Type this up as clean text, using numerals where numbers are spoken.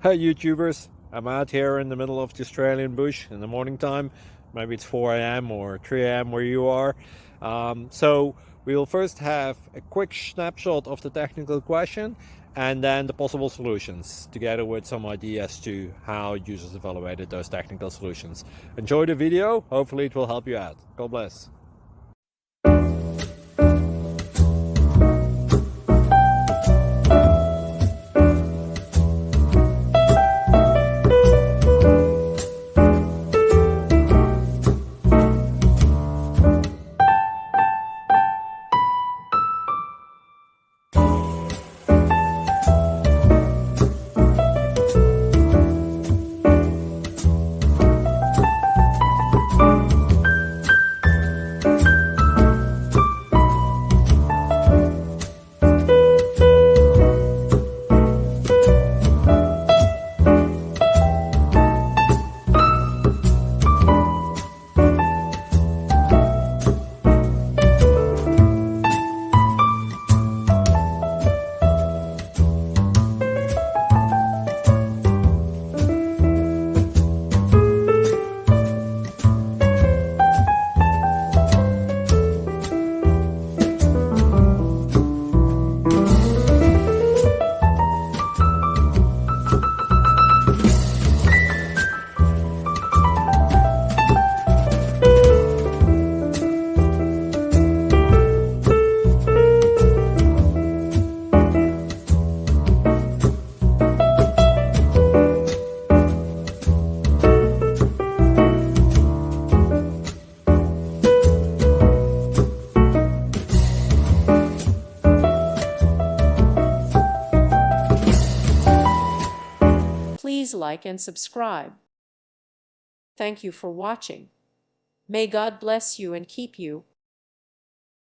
Hey YouTubers, I'm out here in the middle of the Australian bush in the morning time. Maybe it's 4 a.m. or 3 a.m. where you are. So we'll first have a quick snapshot of the technical question and then the possible solutions, together with some ideas to how users evaluated those technical solutions. Enjoy the video, hopefully it will help you out. God bless. Please like and subscribe. Thank you for watching. May God bless you and keep you.